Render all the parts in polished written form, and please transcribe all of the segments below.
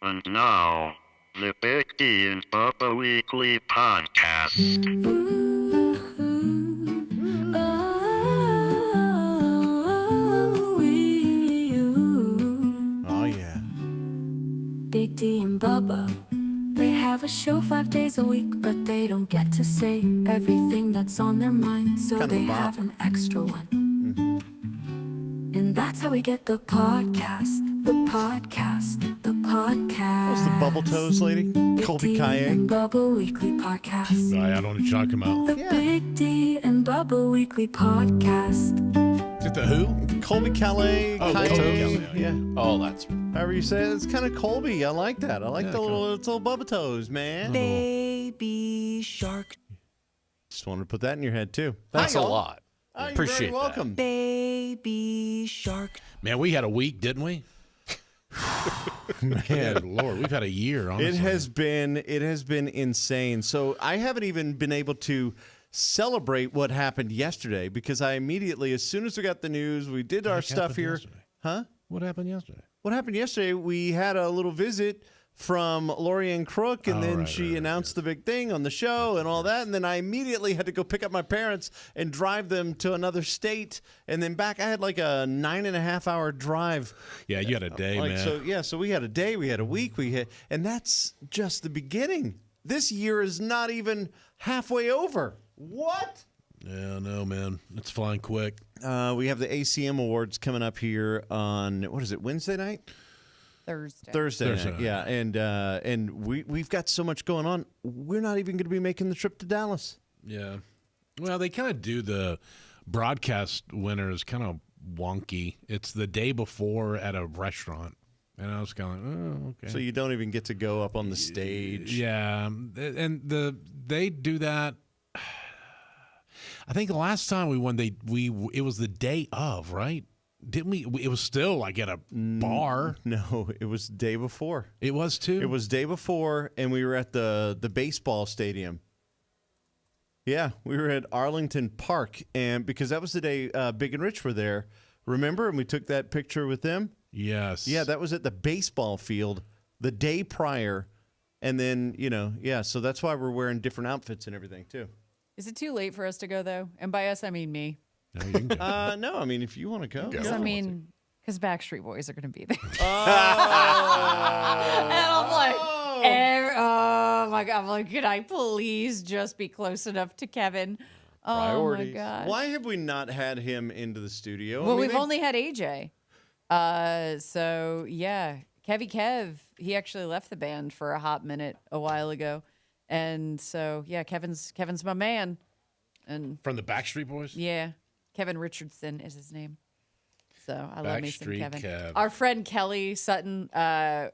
And now, the Big D and Bubba Weekly Podcast. Oh, yeah. Big D and Bubba, they have a show 5 days a week, but they don't get to say everything that's on their mind, so Kind of a they bop. have an extra one. And that's how we get the podcast, the podcast, the podcast. What's the Bubble Toes lady? Big Colby D Kaye. and Bubba Weekly Podcast. I don't know what you're talking about. The Yeah. Big D and Bubba Weekly Podcast. Is it the Who? Colby Kaye. Oh, Kaye. Colby Kaye. Yeah. Oh, that's However you say it, it's kind of Colby. I like that. I like Yeah, the cool. little Bubba Toes, man. Baby Shark. Just wanted to put that in your head, too. That's Hi, a y'all. lot. Oh, you're Appreciate very welcome. Baby Shark. Man, we had a week, didn't we? Man, Lord, we've had a year. Honestly, It has been insane. So I haven't even been able to celebrate what happened yesterday because I immediately, as soon as we got the news, we did our What stuff happened here. yesterday? Huh? What happened yesterday? What happened yesterday? We had a little visit from Lorianne Crook, and Oh, then right, she right, announced the big thing on the show and all that. And then I immediately had to go pick up my parents and drive them to another state, and then back. I had like a 9.5 hour drive. Yeah, you had a day, man. So we had a day, we had a week, and that's just the beginning. This year is not even halfway over. What? Yeah, no, man. It's flying quick. We have the ACM Awards coming up here on, what is it, Wednesday night? Thursday night, night. yeah, and we've got so much going on. We're not even going to be making the trip to Dallas. Yeah. Well, they kind of do the broadcast winners kind of wonky. It's the day before at a restaurant. And I was kind of like, oh, okay. So you don't even get to go up on the stage. Yeah, and they do that. I think the last time we won, it was the day of, right? Didn't we? It was still like at a bar. No, it was the day before. It was too. It was day before, and we were at the baseball stadium. Yeah, we were at Arlington Park, and because that was the day Big and Rich were there. Remember, and we took that picture with them. Yes. Yeah, that was at the baseball field the day prior, and then so that's why we're wearing different outfits and everything too. Is it too late for us to go, though? And by us, I mean me. No, you can go. No, I mean if you want to go. Because, go. I mean, because Backstreet Boys are going to be there. Oh. And I'm like, oh, my God. I'm like, could I please just be close enough to Kevin? Priorities. Oh, my God. Why have we not had him into the studio? Well, I mean, we've only had AJ. So, yeah. Kev, he actually left the band for a hot minute a while ago. And so, yeah, Kevin's my man. And From the Backstreet Boys? yeah, Kevin Richardson is his name. So I love me some Backstreet Kevin. Kev. Our friend Kelly Sutton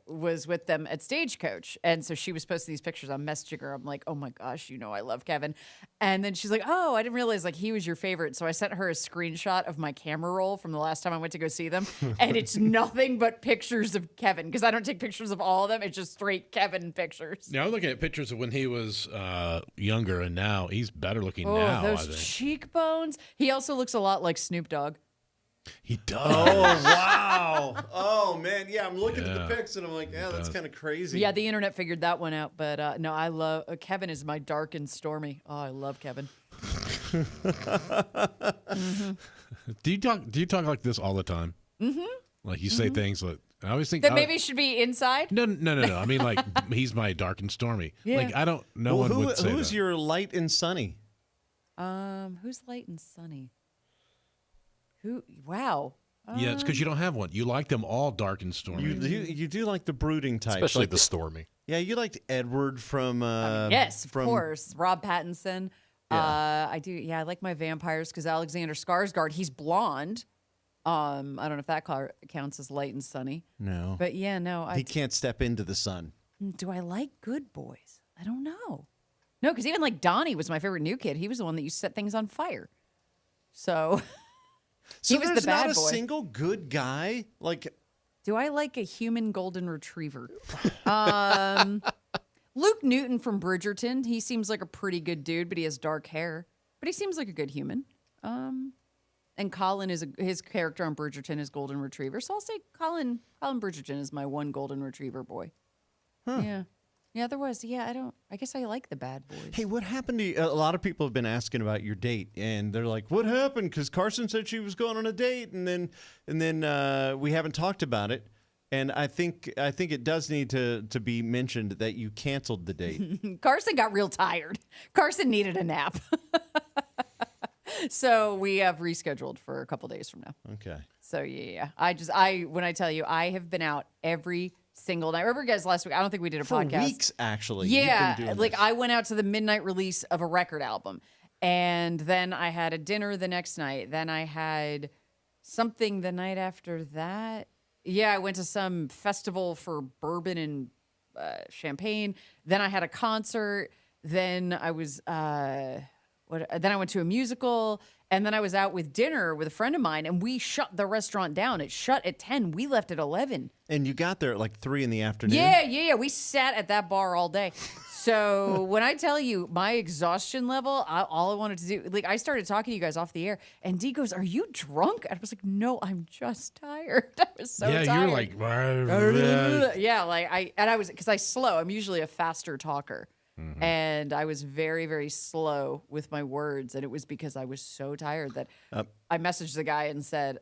was with them at Stagecoach. And so she was posting these pictures on Messenger. I'm like, oh my gosh, I love Kevin. And then she's like, oh, I didn't realize he was your favorite. So I sent her a screenshot of my camera roll from the last time I went to go see them. And it's nothing but pictures of Kevin because I don't take pictures of all of them. It's just straight Kevin pictures. Now I'm looking at pictures of when he was younger, and now he's better looking Oh, now. I those think cheekbones. He also looks a lot like Snoop Dogg. he does. Oh wow! Oh man, yeah. I'm looking at Yeah. the pics and I'm like, yeah, that's kind of crazy. Yeah, the internet figured that one out. But no, I love Kevin is my dark and stormy. Oh, I love Kevin. Do you talk like this all the time? Mm-hmm. Like you say things like I always think That maybe should be inside. No. I mean, like he's my dark and stormy. Yeah. Like I don't. No Well, one would say who's that. your light and sunny? Who's light and sunny? Who? Wow. Yeah, it's because you don't have one. You like them all dark and stormy. You do like the brooding type, Especially like the Stormy. Yeah, you liked Edward from. Yes, of from, course. Rob Pattinson. Yeah. I do. Yeah, I like my vampires because Alexander Skarsgård. He's blonde. I don't know if that counts as light and sunny. No, But yeah, no. he can't step into the sun. Do I like good boys? I don't know. No, because even like Donnie was my favorite new kid. He was the one that used to set things on fire. So, So he was there's the bad not a boy. single good guy. Like, Do I like a human golden retriever? Luke Newton from Bridgerton. He seems like a pretty good dude, but he has dark hair. But he seems like a good human. And Colin is his character on Bridgerton is golden retriever. So I'll say Colin Bridgerton is my one golden retriever boy. Yeah. Yeah, there was. Yeah, I guess I like the bad boys. Hey, what happened to you? A lot of people have been asking about your date, and they're like, "What happened?" Because Carson said she was going on a date, and then we haven't talked about it. And I think it does need to be mentioned that you canceled the date. Carson got real tired. Carson needed a nap. So we have rescheduled for a couple days from now. Okay. So yeah. When I tell you, I have been out every single night. Remember, guys, last week, I don't think we did a For podcast. weeks, actually. You've been Yeah. doing Like this. I went out to the midnight release of a record album. And then I had a dinner the next night. Then I had something the night after that. Yeah, I went to some festival for bourbon and champagne. Then I had a concert. Then I was then I went to a musical, and then I was out with dinner with a friend of mine, and we shut the restaurant down. It shut at 10. We left at 11. And you got there at like 3 in the afternoon. Yeah. We sat at that bar all day. So when I tell you my exhaustion level, all I wanted to do, like I started talking to you guys off the air, and Dee goes, "Are you drunk?" And I was like, "No, I'm just tired." I was so tired. you're like, Yeah, like I was, because I slow. I'm usually a faster talker. And I was very, very slow with my words. And it was because I was so tired that I messaged the guy and said,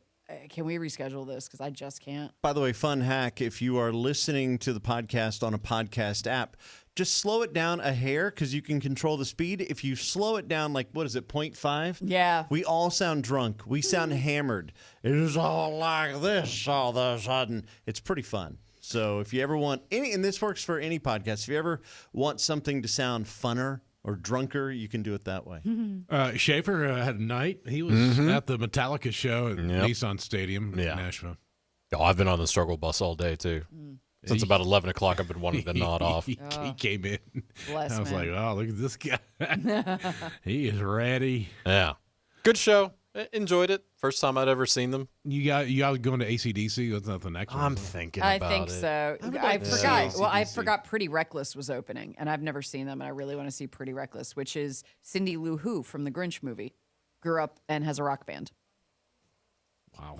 "Can we reschedule this? Because I just can't." By the way, fun hack, if you are listening to the podcast on a podcast app, just slow it down a hair because you can control the speed. If you slow it down, like, what is it, 0.5? Yeah. We all sound drunk. We sound hammered. It is all like this all of a sudden. It's pretty fun. So if you ever want any, and this works for any podcast, if you ever want something to sound funner or drunker, you can do it that way. Schaefer had a night. He was at the Metallica show at Nissan Stadium in Yeah. Nashville. Oh, I've been on the struggle bus all day too. Since about 11 o'clock, I've been wanting to nod off. He came in. Bless I was man. like, "Oh, look at this guy. He is ready." Yeah, good show. Enjoyed it. First time I'd ever seen them. You got going to AC/DC? That's not the next one. I'm thinking I about think it. so. would I like to forgot. see Well, I AC/DC. forgot Pretty Reckless was opening, and I've never seen them, and I really want to see Pretty Reckless, which is Cindy Lou Who from the Grinch movie. Grew up and has a rock band. Wow.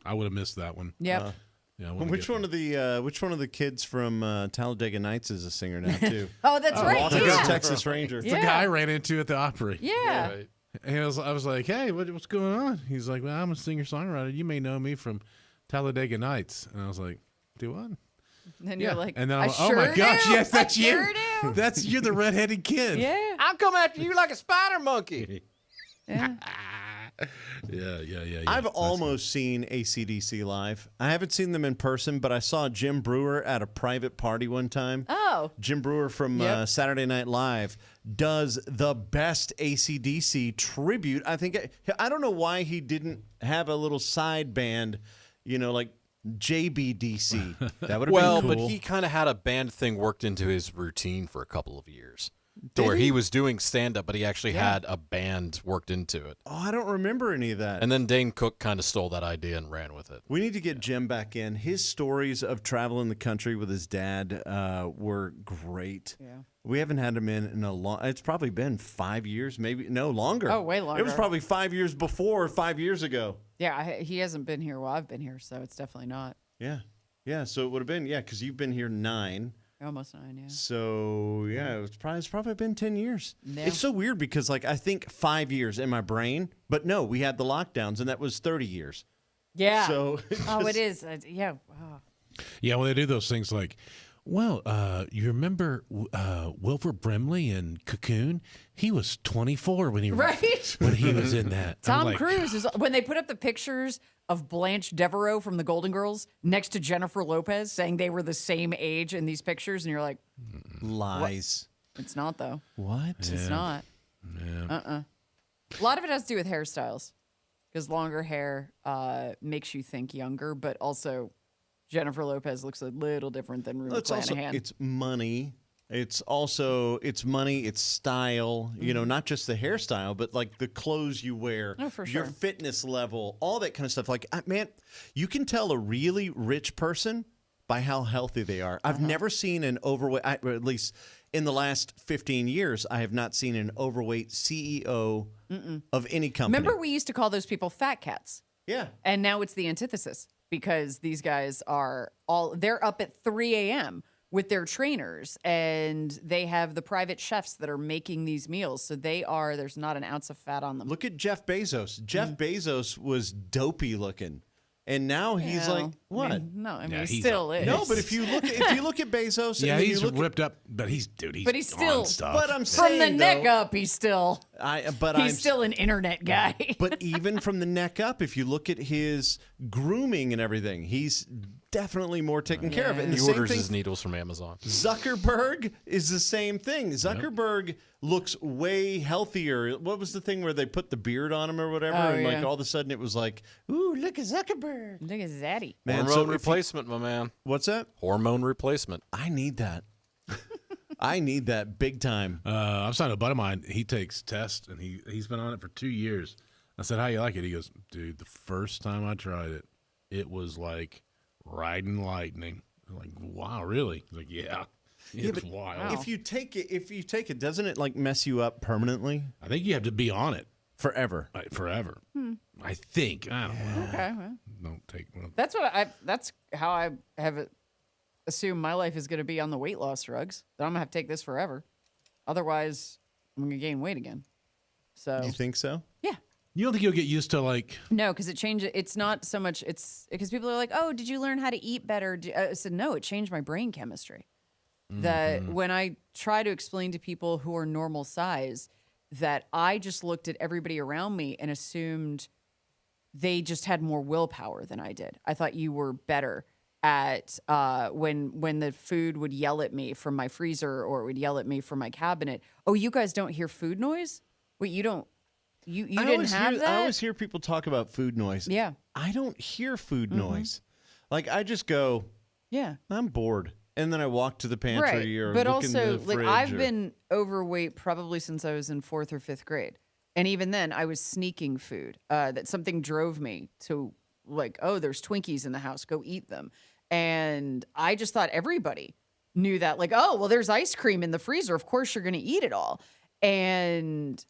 I would have missed that one. Yep. Yeah, I wanna Which get one of the kids from Talladega Nights is a singer now too? Oh, that's right. Walker, Yeah. Texas Ranger. the guy I ran into at the Opry. Yeah. Right. And I was like, "Hey, what's going on?" He's like, "Well, I'm a singer-songwriter. You may know me from Talladega Nights." And I was like, "Do what?" And you're like, and then I I'm sure oh my gosh, do. yes, that's I you. Sure do. That's you, the redheaded kid. Yeah. I'll come after you like a spider monkey. Yeah. Yeah. I've almost seen AC/DC live. I haven't seen them in person, but I saw Jim Brewer at a private party one time. Oh. Jim Brewer from Yep. Saturday Night Live does the best AC/DC tribute. I don't know why he didn't have a little side band, like JBDC. That would have Well, been but cool. he kind of had a band thing worked into his routine for a couple of years. To where he was doing stand-up, but he actually had a band worked into it. I don't remember any of that. And then Dane Cook kind of stole that idea and ran with it. We need to get Jim back in. His stories of traveling the country with his dad were great. Yeah. We haven't had him in a long. It's probably been 5 years, maybe longer. Oh, way It was longer. probably 5 years before, 5 years ago. Yeah. He hasn't been here while I've been here, so it's definitely not. Yeah. So it would have been because you've been here 9. Almost 9, yeah. So it's probably been 10 years. Yeah. It's so weird because I think 5 years in my brain, but no, we had the lockdowns and that was 30 years. Yeah. So Oh, it is. Yeah. Wow. Yeah, when they do those things like, well, you remember Wilford Brimley in Cocoon? He was 24 when he Right? when he was in that. I'm Tom like, Cruise is when they put up the pictures of Blanche Devereaux from the Golden Girls next to Jennifer Lopez, saying they were the same age in these pictures, and you're like, lies. it's not though. What? It's not. A lot of it has to do with hairstyles, because longer hair makes you think younger, but also Jennifer Lopez looks a little different than Rue It's also McClanahan. it's money. It's money. It's style. Not just the hairstyle, but like the clothes you wear, Oh, for your sure. fitness level, all that kind of stuff. Like, man, you can tell a really rich person by how healthy they are. I've never seen an overweight, or at least in the last 15 years, I have not seen an overweight CEO of any company. Remember, we used to call those people fat cats. Yeah. And now it's the antithesis, because these guys they're up at 3 a.m. with their trainers, and they have the private chefs that are making these meals. So there's not an ounce of fat on them. Look at Jeff Bezos. Jeff Bezos was dopey looking, and now he's Well, like, what? I mean, Yeah, he he's still is. No, but if you look at Bezos, Yeah, and then he's you look ripped up, but he's he's on still- stuff. But I'm from saying the neck though, up, he's still I'm still an internet guy. But even from the neck up, if you look at his grooming and everything, he's definitely more taken care of. And He the same orders thing, his needles from Amazon. Zuckerberg is the same thing. Zuckerberg looks way healthier. What was the thing where they put the beard on him or whatever, Oh, and like yeah. all of a sudden it was like, ooh, look at Zuckerberg. Look at Zaddy. Man, Hormone so replacement, my man. what's that? Hormone replacement. I need that. I need that big time. I'm talking to a buddy of mine. He takes tests, and he's been on it for 2 years. I said, "How you like it?" He goes, "Dude, the first time I tried it, it was like riding lightning." I'm like, wow, really? He's like, yeah, it's wild. If you take it, doesn't it like mess you up permanently I think you have to be on it forever? forever. I think. I don't know. Okay, well, Don't take. Well, that's how I have assumed my life is going to be on the weight loss drugs. That I'm gonna have to take this forever. Otherwise, I'm gonna gain weight again. So You think so? yeah. you don't think you'll get used to like? No, because it changed. It's not so much. It's because people are like, "Oh, did you learn how to eat better?" I said, "No, it changed my brain chemistry." That when I try to explain to people who are normal size, that I just looked at everybody around me and assumed they just had more willpower than I did. I thought you were better at when the food would yell at me from my freezer or it would yell at me from my cabinet. Oh, you guys don't hear food noise? Wait, you don't. You didn't have that? I always hear people talk about food noise. Yeah. I don't hear food noise. Like I just go, Yeah. I'm bored, and then I walk to the pantry or but look also in the like fridge I've or- been overweight probably since I was in 4th or 5th grade, and even then I was sneaking food. That something drove me to like, oh, there's Twinkies in the house, go eat them, and I just thought everybody knew that. Like, oh, well, there's ice cream in the freezer, of course you're going to eat it all, and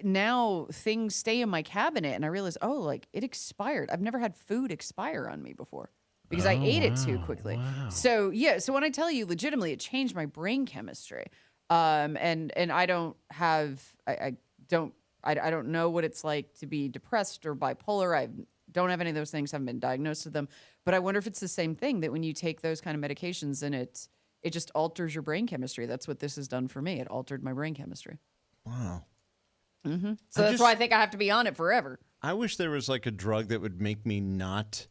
now things stay in my cabinet, and I realize, oh, like it expired. I've never had food expire on me before. Because I ate it too quickly. So yeah, so when I tell you legitimately it changed my brain chemistry. And I don't have I don't know what it's like to be depressed or bipolar. I don't have any of those things, haven't been diagnosed with them. But I wonder if it's the same thing, that when you take those kind of medications and it just alters your brain chemistry. That's what this has done for me. It altered my brain chemistry. Wow. So that's why I think I have to be on it forever. I wish there was like a drug that would make me not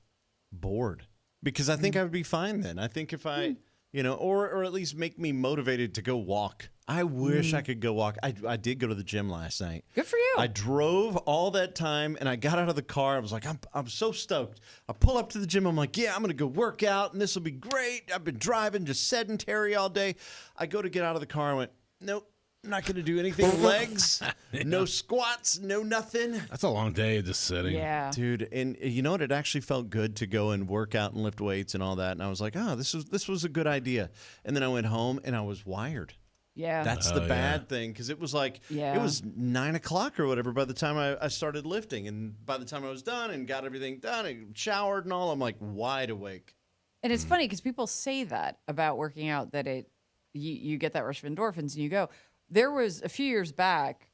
bored, because I think I would be fine then. I think if I, or at least make me motivated to go walk. I wish I could go walk. I did go to the gym last night. Good for you. I drove all that time and I got out of the car. I was like, I'm so stoked. I pull up to the gym. I'm like, yeah, I'm going to go work out and this will be great. I've been driving just sedentary all day. I go to get out of the car. I went, nope. I'm not going to do anything. Legs, no squats, no nothing. That's a long day of just sitting. Yeah. Dude, and you know what? It actually felt good to go and work out and lift weights and all that. And I was like, oh, this was a good idea. And then I went home and I was wired. Yeah. That's the bad thing, because it was like, Yeah. it was 9 o'clock or whatever by the time I started lifting. And by the time I was done and got everything done and showered and all, I'm like wide awake. And it's funny because people say that about working out, that you get that rush of endorphins and you go. There was a few years back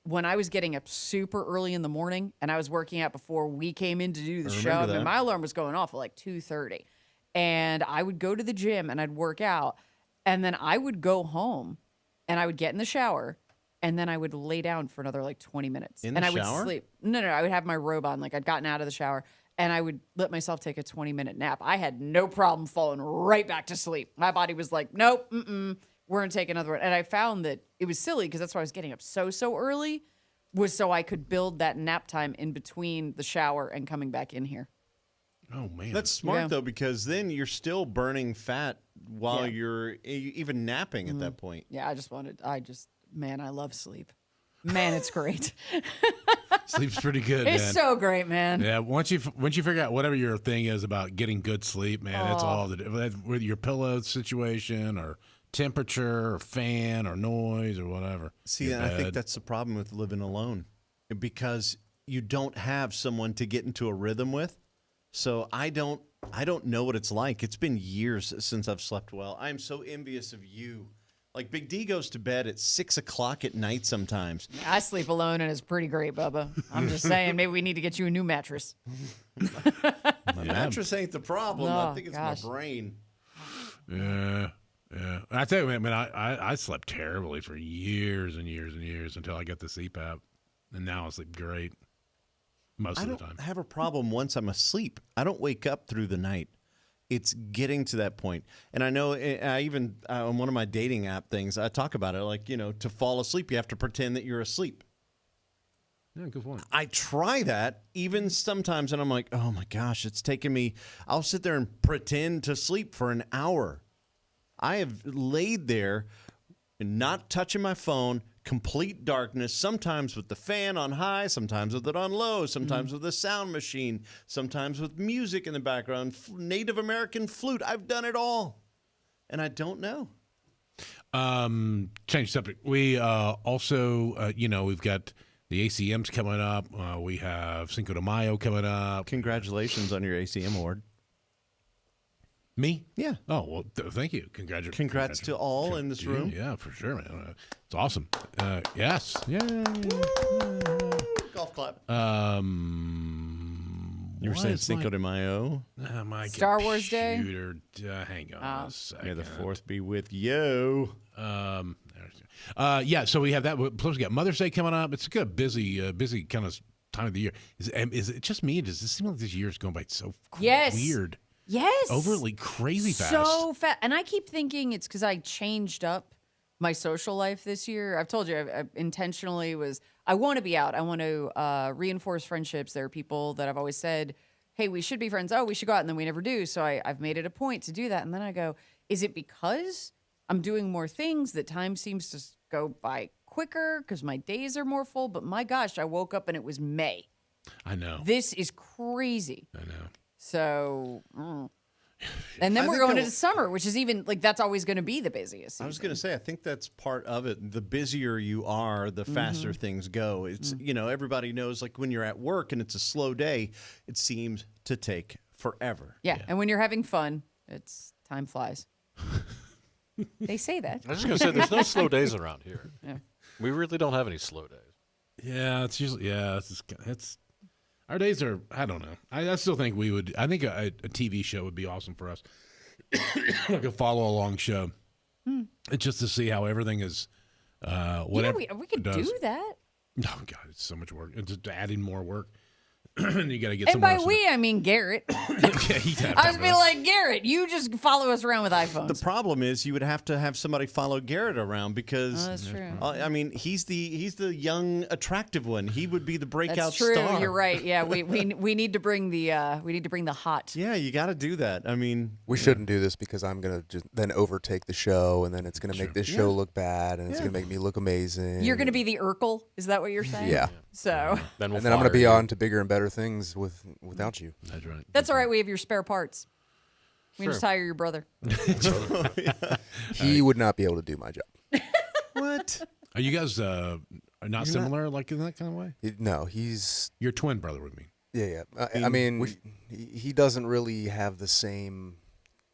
when I was getting up super early in the morning and I was working out before we came in to do the show. I mean, that. my alarm was going off at like 2:30, and I would go to the gym and I'd work out, and then I would go home and I would get in the shower, and then I would lay down for another like 20 minutes. In and the I would shower? sleep. No, I would have my robe on. Like I'd gotten out of the shower and I would let myself take a 20-minute nap. I had no problem falling right back to sleep. My body was like, nope, we're going to take another one. And I found that it was silly because that's why I was getting up so early, was so I could build that nap time in between the shower and coming back in here. Oh man. That's smart, Yeah. though, because then you're still burning fat while Yeah. you're even napping at that point. Yeah, man, I love sleep. Man, it's great. Sleep's pretty good, It's man. so great, man. Yeah, once you figure out whatever your thing is about getting good sleep, man, that's all with your pillow situation or temperature or fan or noise or whatever. See, Your and I think bed. that's the problem with living alone, because you don't have someone to get into a rhythm with. So I don't I don't know what it's like. It's been years since I've slept well. I am so envious of you. Like Big D goes to bed at 6 o'clock at night sometimes. I sleep alone and it's pretty great, Bubba. I'm just saying, maybe we need to get you a new mattress. My mattress ain't the problem. I Oh, think it's gosh. my brain. Yeah. I tell you, man, I slept terribly for years and years and years until I got the CPAP, and now I sleep great most I of the don't time. have a problem once I'm asleep. I don't wake up through the night. It's getting to that point. And I know I even on one of my dating app things, I talk about it like, to fall asleep, you have to pretend that you're asleep. Yeah, good point. I try that even sometimes, and I'm like, oh my gosh, it's taking me. I'll sit there and pretend to sleep for an hour. I have laid there and not touching my phone, complete darkness, sometimes with the fan on high, sometimes with it on low, sometimes with a sound machine, sometimes with music in the background, Native American flute. I've done it all, and I don't know. Change subject. We also, we've got the ACMs coming up. We have Cinco de Mayo coming up. Congratulations on your ACM award. Me? Yeah. Oh, well, thank you. Congrats to all in this room. Yeah, for sure, man. It's awesome. Yes. Yeah. Golf clap. You You were saying Cinco de Mayo. My Star Wars Day? computer, hang on a second. May the fourth be with you. Yeah, so we have that. Plus, we got Mother's Day coming up. It's a good, busy kind of time of the year. Is it just me? Does this seem like this year is going by so Yes. weird? Yes. Overly crazy fast. So fast. And I keep thinking it's because I changed up my social life this year. I've told you I intentionally I want to be out. I want to reinforce friendships. There are people that I've always said, hey, we should be friends. Oh, we should go out. And then we never do. So I've made it a point to do that. And then I go, is it because I'm doing more things that time seems to go by quicker because my days are more full? But my gosh, I woke up and it was May. I know. This is crazy. I know. So, and then we're going into summer, which is even like that's always going to be the busiest season. I was going to say, I think that's part of it. The busier you are, the faster things go. It's, everybody knows like when you're at work and it's a slow day, it seems to take forever. Yeah. And when you're having fun, time flies. They say that. I was just going to say, there's no slow days around here. Yeah. We really don't have any slow days. Yeah, it's usually it's our days are. I don't know. I still think we would. I think a TV show would be awesome for us, like a follow along show. It's just to see how everything is. Whatever Yeah, we could it does. do that. Oh God, it's so much work. It's just adding more work. You got to get. And someone by else we, I mean Garrett. yeah, he'd have I to was do being it. like, Garrett, you just follow us around with iPhones. The problem is you would have to have somebody follow Garrett around because That's true. I mean he's the young attractive one. He would be the breakout That's true. star. You're right. Yeah, we need to bring the hot. Yeah, you got to do that. I mean, We shouldn't do this because I'm gonna just then overtake the show, and then it's gonna make this show look bad, and it's gonna make me look amazing. You're going to be the Urkel. Is that what you're saying? Yeah. So Then we'll and then I'm gonna fire be you. on to bigger and better things without you. That's right. that's all right. We have your spare parts. We can just Sure. hire your brother. He would not be able to do my job. what? Are you guys are not similar, like in that kind of way? No, he's Your twin brother would be. yeah. I mean, he doesn't really have the same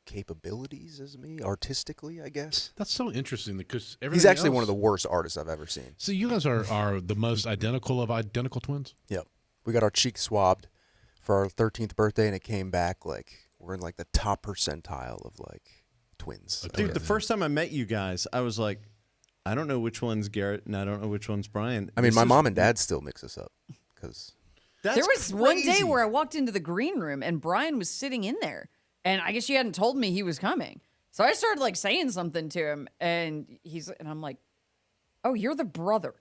capabilities as me artistically, I guess. That's so interesting because He's actually one of the worst artists I've ever seen. So you guys are the most identical of identical twins? Yep. We got our cheeks swabbed for our 13th birthday, and it came back like we're in like the top percentile of like twins. I Dude, guess. the first time I met you guys, I was like, I don't know which one's Garrett and I don't know which one's Brian. I mean, This my is- mom and dad still mix us up because That's There was one day crazy. where I walked into the green room and Brian was sitting in there. And I guess she hadn't told me he was coming. So I started like saying something to him and I'm like, "Oh, you're the brother.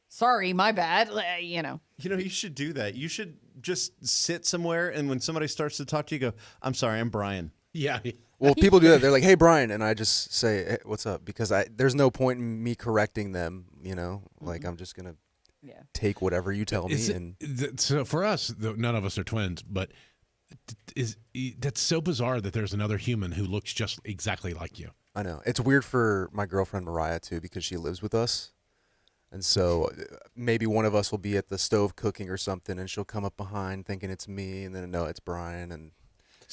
Sorry, my bad." You should do that. You should just sit somewhere and when somebody starts to talk to you, go, I'm sorry, I'm Brian. Yeah. well, people do that. They're like, "Hey, Brian," and I just say, hey, "What's up?" Because there's no point in me correcting them. Like I'm just gonna Yeah. take whatever you tell me. Is it- And so for us, none of us are twins, but that's so bizarre that there's another human who looks just exactly like you. I know it's weird for my girlfriend Mariah too because she lives with us, and so maybe one of us will be at the stove cooking or something, and she'll come up behind thinking it's me, and then no, it's Brian, and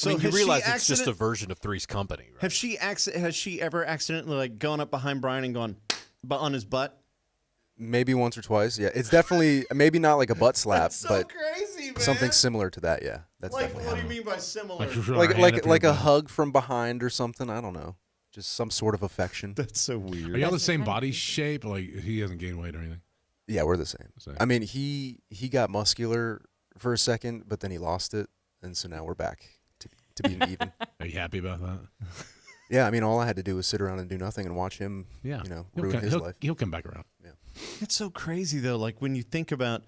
So I mean, you has she realize it's just a accident- version of Three's Company, right? Has she ever accidentally like gone up behind Brian and gone on his butt? Maybe once or twice. Yeah, it's definitely maybe not like a butt slap, That's so but crazy, man. something similar to that. Yeah, that's Like, definitely what do you happened. mean by similar? Like, she'll put her like hand like up like your a butt. hug from behind or something. I don't know, just some sort of affection. That's so Are weird. y'all the That's same kind of body creepy. shape? Like he hasn't gained weight or anything? Yeah, we're the same. Same. I mean, he got muscular for a second, but then he lost it, and so now we're back to being even. Are you happy about that? Yeah, I mean, all I had to do was sit around and do nothing and watch him, Yeah. ruin his life. He'll come back around. It's so crazy though. Like when you think about,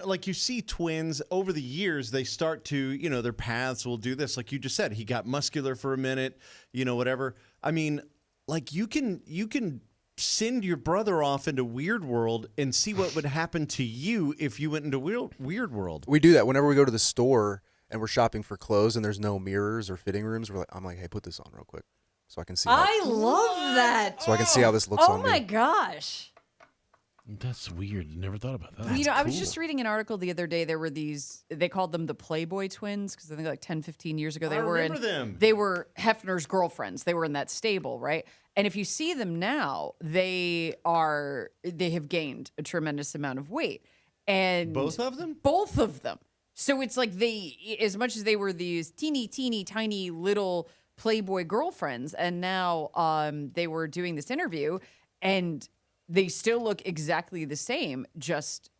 like you see twins over the years, they start to, their paths will do this. Like you just said, he got muscular for a minute, whatever. I mean, like you can send your brother off into Weird World and see what would happen to you if you went into Weird World. We do that whenever we go to the store and we're shopping for clothes and there's no mirrors or fitting rooms. I'm like, hey, put this on real quick so I can see. I love that. So I can see how this looks Oh on me. my gosh. That's weird. Never thought about that. I was just reading an article the other day. There were they called them the Playboy twins because I think like 10, 15 years ago I were remember them. They were Hefner's girlfriends. They were in that stable, right? And if you see them now, they have gained a tremendous amount of weight. And Both of them? Both of them. So it's like as much as they were these teeny, tiny little Playboy girlfriends, and now they were doing this interview, and they still look exactly the same, just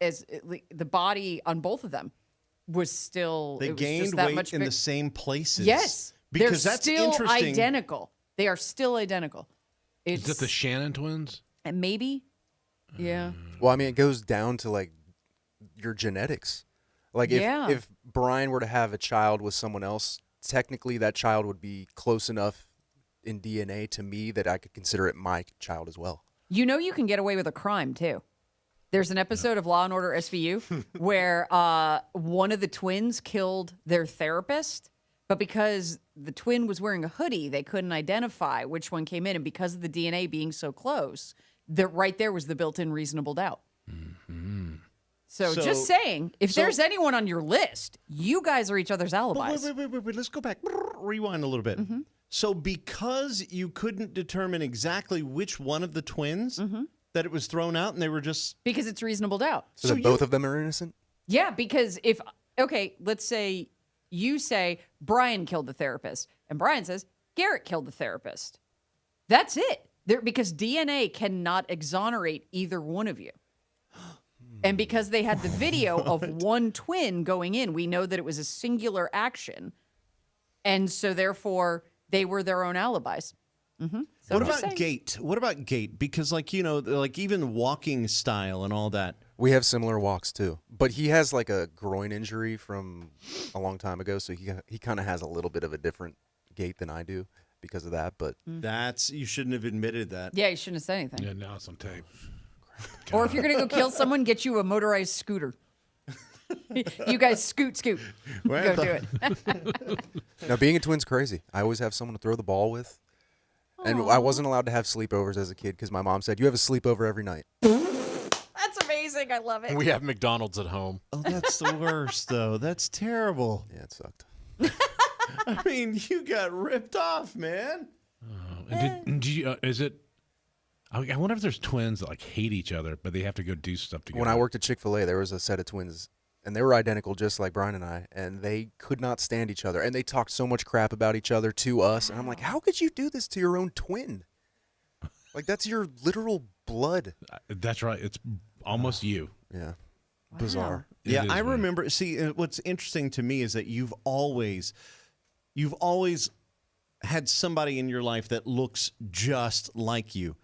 as the body on both of them was still. They it was gained just that weight much in big- the same places. Yes, because they're that's still interesting. identical. They are still identical. Is that the Shannon twins? and maybe, yeah. Well, I mean, it goes down to like your genetics. Like Yeah. if Brian were to have a child with someone else, technically that child would be close enough in DNA to me that I could consider it my child as well. You know you can get away with a crime too. There's an episode of Law and Order SVU where one of the twins killed their therapist, but because the twin was wearing a hoodie, they couldn't identify which one came in, and because of the DNA being so close, right there was the built-in reasonable doubt. So just saying, if there's anyone on your list, you guys are each other's But alibis. wait. Let's go back. Rewind a little bit. Mm-hmm. So because you couldn't determine exactly which one of the twins Mm-hmm. that it was thrown out, and they were just Because it's reasonable doubt. So, that both of them are innocent? Yeah, because let's say you say Brian killed the therapist, and Brian says Garrett killed the therapist. That's it. Because DNA cannot exonerate either one of you. And because they had the video of one twin going in, we know that it was a singular action. And so therefore they were their own alibis. Mm-hmm. So What I'm just about saying. gait? What about gait? Because like even walking style and all that. We have similar walks too, but he has like a groin injury from a long time ago, so he kind of has a little bit of a different gait than I do because of that. But You shouldn't have admitted that. Yeah, you shouldn't have said anything. Yeah, now it's on tape. Or if you're going to go kill someone, get you a motorized scooter. You guys scoot. Go do it. now being a twin's crazy. I always have someone to throw the ball with, and I wasn't allowed to have sleepovers as a kid because my mom said you have a sleepover every night. That's amazing. I love it. We have McDonald's at home. Oh, that's the worst, though. That's terrible. Yeah, it sucked. I mean, you got ripped off, man. And did you, is it? I wonder if there's twins that like hate each other, but they have to go do stuff together. When I worked at Chick-fil-A, there was a set of twins, and they were identical, just like Brian and I, and they could not stand each other, and they talked so much crap about each other to us, and I'm like, how could you do this to your own twin? Like, that's your literal blood. That's right. It's almost you. Yeah. Bizarre. It Yeah, is I weird. remember. See, what's interesting to me is that you've always had somebody in your life that looks just like you.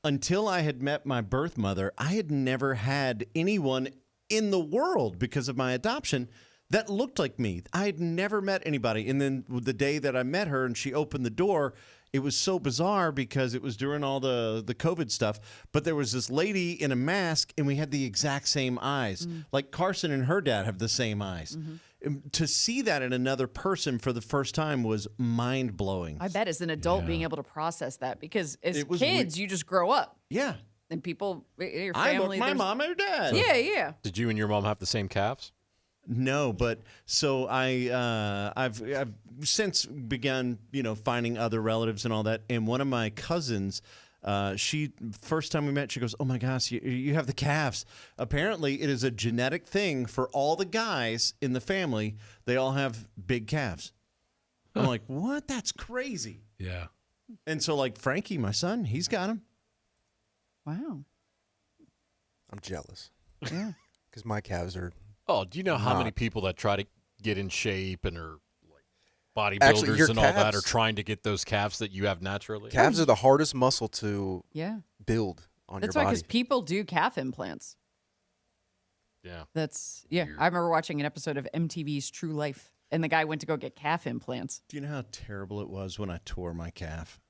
Until I had met my birth mother, I had never had anyone in the world because of my adoption that looked like me. I had never met anybody. And then the day that I met her and she opened the door, it was so bizarre because it was during all the COVID stuff. But there was this lady in a mask and we had the exact same eyes. Like Carson and her dad have the same eyes. To see that in another person for the first time was mind-blowing. I bet as an adult being able to process that, because as It was kids, you just grow up Yeah. and people, your I family. look my there's- mom or dad. Yeah. Did you and your mom have the same calves? No, but so I've since begun, finding other relatives and all that. And one of my cousins, she first time we met, she goes, "Oh my gosh, you have the calves." Apparently, it is a genetic thing for all the guys in the family. They all have big calves. I'm like, what? That's crazy. Yeah. And so, like Frankie, my son, he's got them. Wow. I'm jealous Yeah. because my calves are. Oh, do you know how many Not. people that try to get in shape and are like Actually, bodybuilders your and all that calves- are trying to get those calves that you have naturally? Calves are the hardest muscle to Yeah. build on That's your why, body. because people do calf implants. Yeah. I remember watching an episode of MTV's True Life, and the guy went to go get calf implants. Do you know how terrible it was when I tore my calf?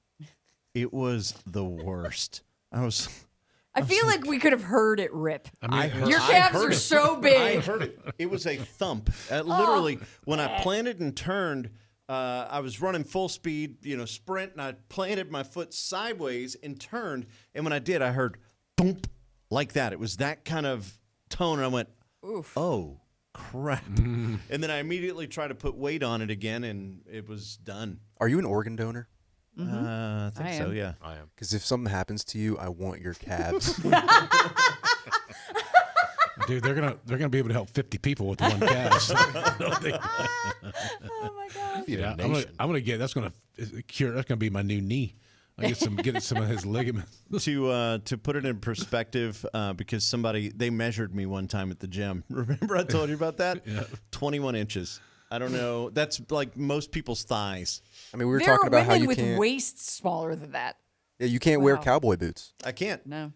It was the worst. I feel like we could have heard it rip. I mean, Your I calves heard are it. so I big. heard it. It was a thump. Literally, when I planted and turned, I was running full speed, sprint, and I planted my foot sideways and turned. And when I did, I heard thump like that. It was that kind of tone, and I went, Oof. "Oh crap!" And then I immediately tried to put weight on it again, and it was done. Are you an organ donor? I think I so. am. Yeah. I am. Because if something happens to you, I want your calves. dude, they're gonna be able to help 50 people with one calf. So, Oh my god. Feed a yeah, nation. I'm gonna get that's gonna cure. That's gonna be my new knee. I get some of his ligaments. To put it in perspective, because they measured me one time at the gym. Remember I told you about that? Yeah. 21 inches. I don't know. That's like most people's thighs. I mean, we were There talking are about how women you with can't. waists smaller than that. Yeah, you can't wear Wow. cowboy boots. I can't. No.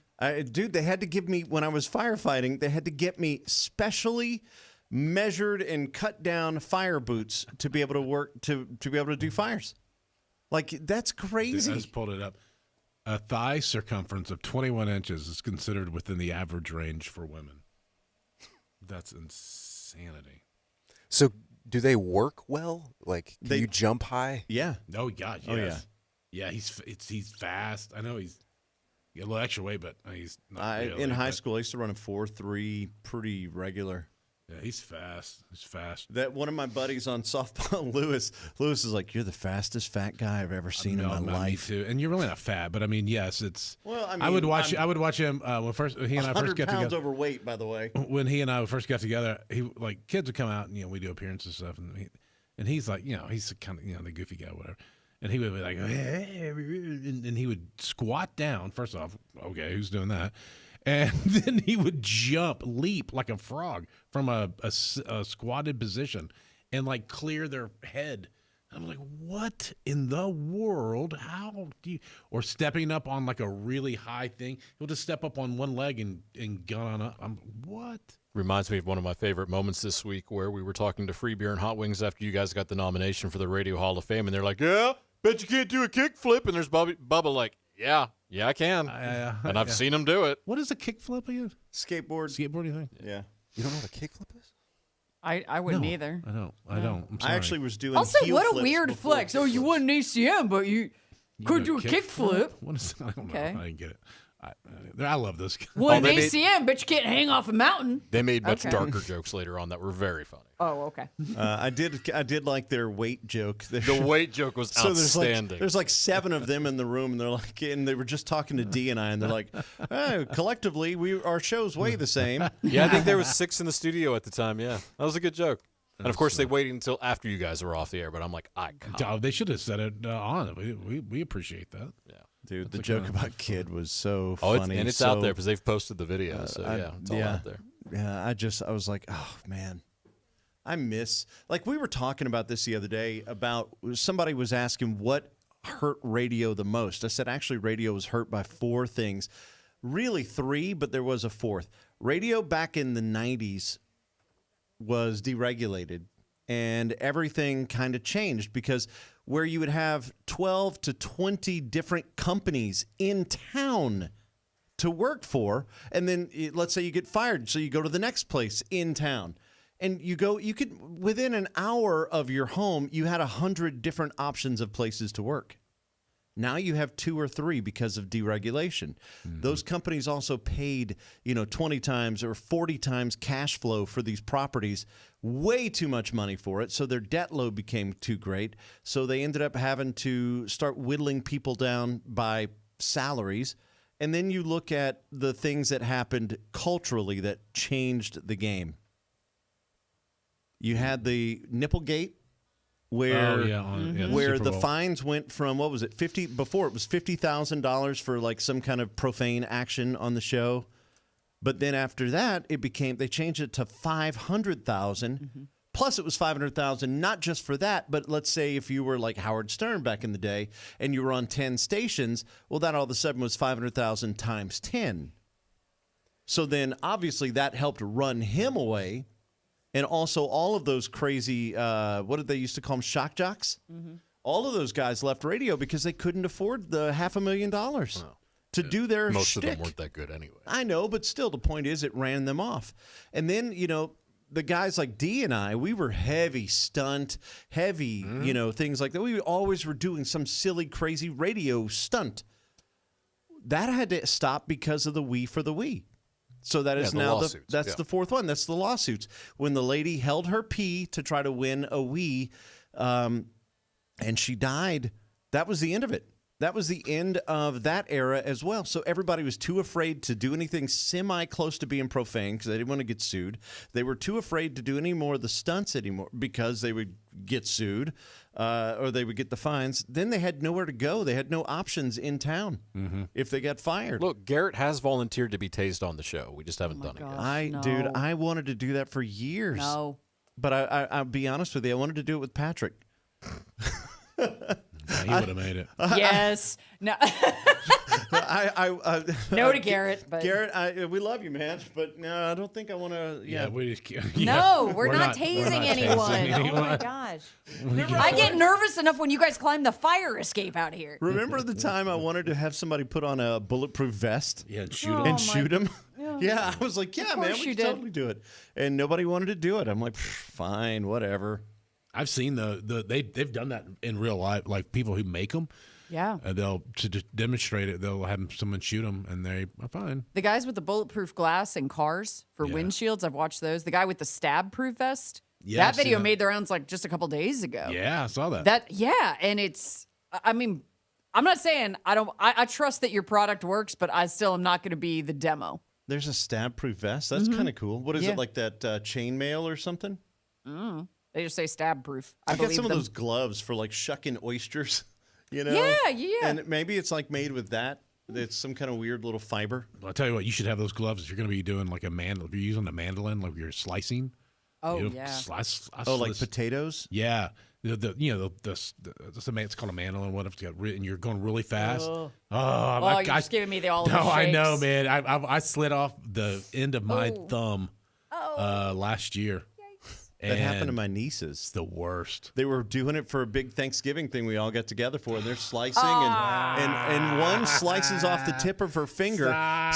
Dude, they had to give me, when I was firefighting, they had to get me specially measured and cut down fire boots to be able to work, to be able to do fires. Like, that's Dude, I crazy. just pulled it up. A thigh circumference of 21 inches is considered within the average range for women. That's insanity. So, do they work well? Like, can They- you jump high? Yeah. Oh God, yes. Oh, yeah. Yeah, he's fast. I know he's got a little extra weight, but he's not really, In high but- school, I used to run a 4.3 pretty regular. Yeah, he's fast. He's fast. That one of my buddies on softball, Lewis is like, "You're the fastest fat guy I've ever seen in my Me life." too. And you're really not fat, but I mean, yes, it's. Well, I I would mean, watch. I'm I would watch him when he and I 100 first got pounds together. overweight, by the way. When he and I first got together, he like kids would come out and we do appearances and stuff, and he's like he's kind of the goofy guy, whatever. And he would be like, hey, and he would squat down. First off, okay, who's doing that? And then he would leap like a frog from a squatted position and like clear their head. I'm like, what in the world? How do you? Or stepping up on like a really high thing. He'll just step up on one leg and gun on up. I'm what? Reminds me of one of my favorite moments this week where we were talking to Free Beer and Hot Wings after you guys got the nomination for the Radio Hall of Fame, and they're like, "Yeah, bet you can't do a kickflip." And there's Bubba like, "Yeah, I can," and I've seen him do it. What is a kickflip again? Skateboarding thing? Yeah. You don't know what a kickflip is? I wouldn't either. I don't. I'm sorry. I actually was doing Also, heel what a flips weird before flex. Oh, you won an ACM, but you could do a kickflip. What is? I don't Okay. know. I didn't get it. I love this guy. Won an they made- ACM, but you can't hang off a mountain. They made much Okay. darker jokes later on that were very funny. Oh, okay. I did like their weight joke. The weight joke was So outstanding. there's like 7 of them in the room, and they're like, and they were just talking to D and I, and they're like, oh, collectively, our shows weigh the same. Yeah, I think there was 6 in the studio at the time. Yeah, that was a good joke. And of course, they waited until after you guys were off the air. But I'm like, Oh, they should have said it on. We appreciate that. yeah. Dude, the joke about Kid was so Oh, funny. it's so, out there because they've posted the video. So yeah, it's all out there. Yeah, I was like, oh man, I miss, like we were talking about this the other day about somebody was asking what hurt radio the most. I said actually radio was hurt by 4 things, really 3, but there was a 4th. Radio back in the 90s was deregulated and everything kind of changed because where you would have 12 to 20 different companies in town to work for, and then let's say you get fired, so you go to the next place in town, and you could within an hour of your home, you had 100 different options of places to work. Now you have 2 or 3 because of deregulation. Those companies also paid, 20 times or 40 times cash flow for these properties, way too much money for it. So their debt load became too great. So they ended up having to start whittling people down by salaries. And then you look at the things that happened culturally that changed the game. You had the Nipplegate, where where the fines went from, what was it, 50 before it was $50,000 for like some kind of profane action on the show, but then after that they changed it to 500,000. Plus it was 500,000 not just for that, but let's say if you were like Howard Stern back in the day and you were on 10 stations, well, that all of a sudden was 500,000 times 10. So then obviously that helped run him away. And also all of those crazy, what did they used to call them, shock jocks? All of those guys left radio because they couldn't afford the $500,000 to do their Most shtick. of them weren't that good anyway. I know, but still the point is it ran them off. And then, the guys like D and I, we were heavy stunt, heavy, things like that. We always were doing some silly, crazy radio stunt. That had to stop because of the We for the We. So that is the now lawsuits, that's the fourth one. That's the lawsuits. When the lady held her pee to try to win a Wii, and she died, that was the end of it. That was the end of that era as well. So everybody was too afraid to do anything semi-close to being profane because they didn't want to get sued. They were too afraid to do any more of the stunts anymore because they would get sued or they would get the fines. Then they had nowhere to go. They had no options in town if they got fired. Look, Garrett has volunteered to be tased on the show. We just haven't done it yet. Dude, I wanted to do that for years. No. But I'll be honest with you. I wanted to do it with Patrick. He would have made it. Yes. No. No to Garrett. But Garrett, we love you, man. But no, I don't think I want to. Yeah. We just, no, we're not we're tasing not anyone. tasing Oh my gosh. I get nervous enough when you guys climb the fire escape out here. Remember the time I wanted to have somebody put on a bulletproof vest? Yeah, and shoot Oh, him. And shoot him? Yeah, I was like, yeah, man, course we you can did. totally do it. And nobody wanted to do it. I'm like, fine, whatever. I've seen they've done that in real life. Like people who make them, Yeah. they'll to demonstrate it. They'll have someone shoot them, and they are fine. The guys with the bulletproof glass in cars for windshields, I've watched those. The guy with the stab-proof vest, Yeah, I've that video seen that. made the rounds like just a couple days ago. Yeah, I saw that. And it's, I mean, I'm not saying I trust that your product works, but I still am not going to be the demo. There's a stab-proof vest. That's kind of cool. What is Yeah. it, like that chainmail or something? They just say stab-proof. I I've got believe some them. of those gloves for like shucking oysters, Yeah. And maybe it's like made with that. It's some kind of weird little fiber. I'll tell you what, you should have those gloves if you're going to be doing like if you're using a mandolin, like you're slicing. Oh, you know, yeah. Like potatoes? Yeah. It's called a mandolin. What if it's got and you're going really fast? You're just giving me the all No, I know, shakes. man. I slid off the end of my thumb last year. That happened to And my nieces. It's the worst. They were doing it for a big Thanksgiving thing we all got together for. And they're slicing, and one slices off the tip of her finger.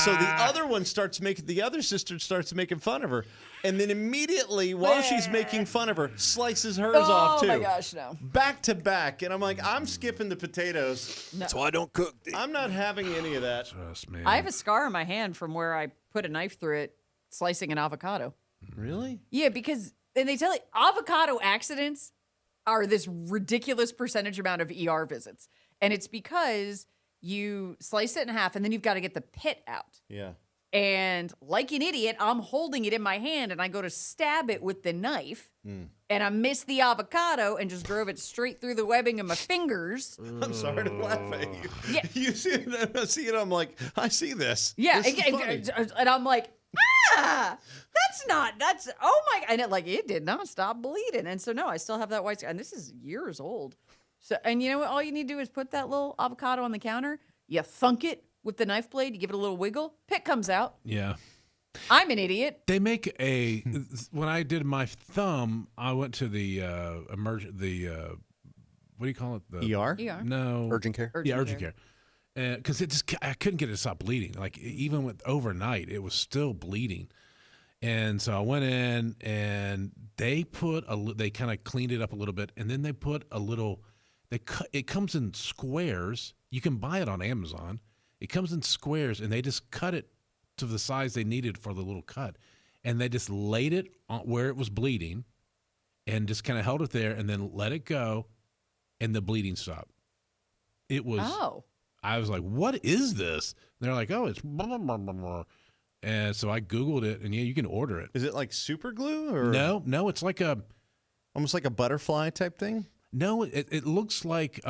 So the other sister starts making fun of her. And then immediately, while she's making fun of her, slices hers off too. Oh my gosh, no. Back to back. And I'm like, I'm skipping the potatoes. That's why I don't cook. I'm not having any of that. Trust me. I have a scar on my hand from where I put a knife through it slicing an avocado. Really? Yeah, because and they tell you avocado accidents are this ridiculous percentage amount of ER visits. And it's because you slice it in half and then you've got to get the pit out. Yeah. And like an idiot, I'm holding it in my hand and I go to stab it with the knife and I missed the avocado and just drove it straight through the webbing of my fingers. I'm sorry to laugh at you. Yeah. You see it, I see it, I'm like, I see this. Yeah, This is funny. and I'm like, oh my, and it did not stop bleeding. And so, no, I still have that white scar. And this is years old. So, and you know what? All you need to do is put that little avocado on the counter. You thunk it with the knife blade. You give it a little wiggle. Pit comes out. Yeah. I'm an idiot. They make when I did my thumb, I went to the what do you call it? The ER? ER. No. Urgent care. Urgent care. Because I couldn't get it to stop bleeding. Like even with overnight, it was still bleeding. And so I went in and they they kind of cleaned it up a little bit. And then they put a little, it comes in squares. You can buy it on Amazon. It comes in squares, and they just cut it to the size they needed for the little cut. And they just laid it on where it was bleeding and just kind of held it there and then let it go, and the bleeding stopped. It was, I was like, what is this? And they're like, oh, it's blah, blah, blah, blah, blah. And so I Googled it, and yeah, you can order it. Is it like super glue or No, it's like almost like a butterfly type thing? No, it looks like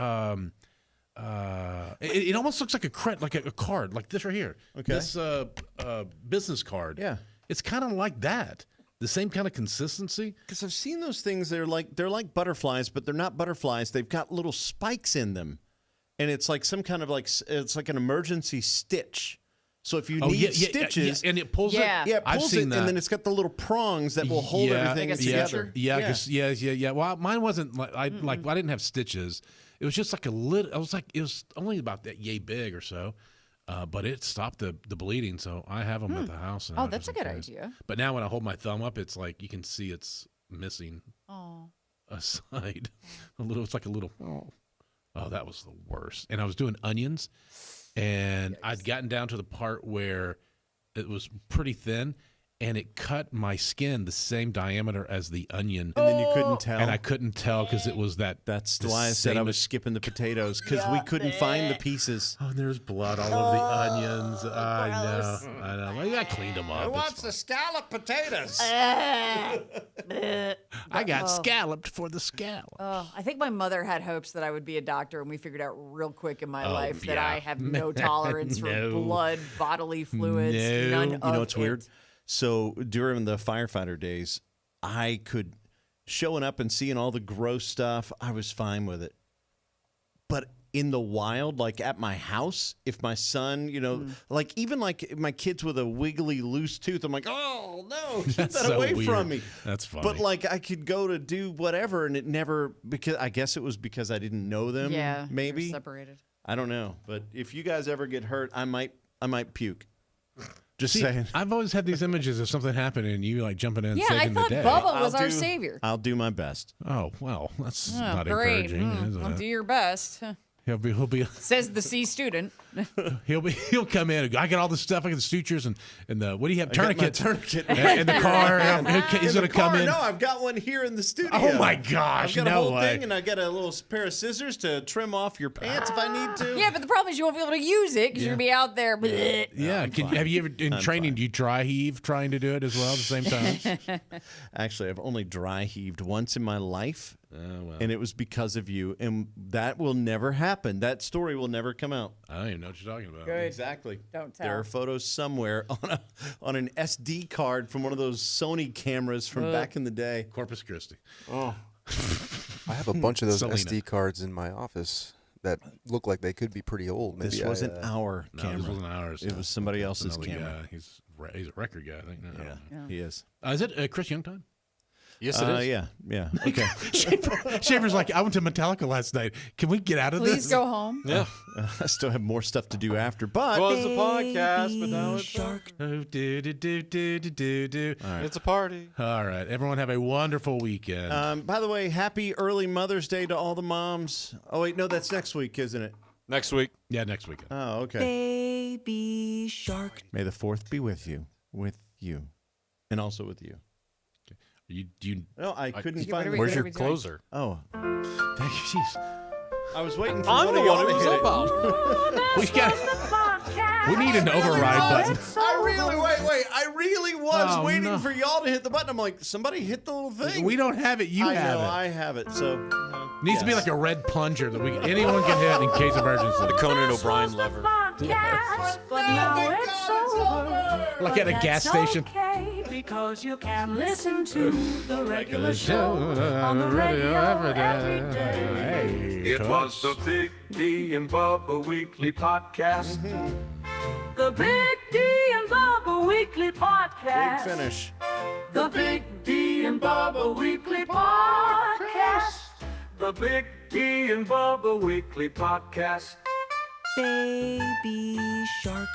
it almost looks like a card, like this right here. Okay. This business card. Yeah. It's kind of like that. The same kind of consistency. Because I've seen those things. They're like butterflies, but they're not butterflies. They've got little spikes in them, and it's like some kind of it's like an emergency stitch. So if you need stitches, and it pulls it. it I've pulls seen it, that. and then it's got the little prongs that will hold everything Like a together. suture? Yeah. Well, mine wasn't like I didn't have stitches. It was just like a little. It was only about that yay big or so. But it stopped the bleeding, so I have them at the house. Now, Oh, that's a just in good case. idea. But now when I hold my thumb up, it's like you can see it's missing Oh. a side. It's like a little. Oh, that was the worst. And I was doing onions, and I'd gotten down to the part where it was pretty thin, and it cut my skin the same diameter as the onion. And then you couldn't tell. And I couldn't tell because it was That's the why I said I same was as- skipping the potatoes because we couldn't find the pieces. Oh, and there's blood all over the onions. I know. Well, I cleaned them up. It's fine. scallop potatoes? I got scalloped for the scallop. Oh, I think my mother had hopes that I would be a doctor, and we figured out real quick in my life that yeah. I have no tolerance for No. blood, bodily fluids, No. none You of You know what's it. weird? So during the firefighter days, I could showing up and seeing all the gross stuff. I was fine with it. But in the wild, like at my house, if my son, like even like my kids with a wiggly loose tooth, I'm like, oh no, keep That's that so away weird. from me. That's funny. But like I could go to do whatever, and it never because I guess it was because I didn't know them. Yeah, maybe they're separated. I don't know. But if you guys ever get hurt, I might puke. Just See, saying. I've always had these images of something happening and you like jumping in and Yeah, I saving thought the day. Bubba was I'll our do- savior. I'll do my best. Oh well, that's Oh, not great. encouraging, is Well, it? do your best. He'll be Says the C student. he'll come in. I got all the stuff. I got the sutures and the what do you have? I got my Tourniquets. tourniquet. In the car. He's In gonna the car, come in. No, I've got one here in the studio. Oh my gosh! I've got a no whole way. thing, and I got a little pair of scissors to trim off your pants if I need to. Yeah, but the problem is you won't be able to use it because you're going to be out there. bleh. Yeah. Have you ever in training? Do you dry heave trying to do it as well at the same time? Actually, I've only dry heaved once in my life, Well. and it was because of you. And that will never happen. That story will never come out. I don't even know what you're talking about. Good. Exactly. Don't There tell. are photos somewhere on an SD card from one of those Sony cameras from back in the day. Corpus Christi. I have a bunch of those Selena. SD cards in my office that look like they could be pretty old. Maybe This wasn't our No, camera. this wasn't ours. It was somebody That's else's another camera. guy. He's a record guy, I think. No, I don't know. Yeah, he is. Is it Chris Young time? Yes, it is. Yeah. Okay. Schaefer's like, I went to Metallica last night. Can we get out of Please this? go home. Yeah. I still have more stuff to do after, but Well, it's a podcast, but now it's Oh, do. it's a party. All right. Everyone have a wonderful weekend. by the way, happy early Mother's Day to all the moms. Oh wait, no, that's next week, isn't it? Next week. Yeah, next weekend. Oh, okay. Baby shark. May the 4th be with you, and also with you. You No, I couldn't what find. are we- Where's what your we doing? closer? Oh, jeez. I was waiting for I'm one the of y'all one to who was hit it. about. We need an override button. I really was Oh, waiting no. for y'all to hit the button. I'm like, somebody hit the little thing. We don't have it. You I have know, it. I have it. So Needs to be like a red plunger that anyone can hit in case emergency. The Conan O'Brien lever. But now it's over. Like at a gas That's station. okay, because you can listen to the regular show on the radio every day. Hey, It was the Big D and Bubba Weekly Podcast. The Big D and Bubba Weekly big Podcast. finish. The Big D and Bubba Weekly Podcast. The Big D and Bubba Weekly Podcast. Baby shark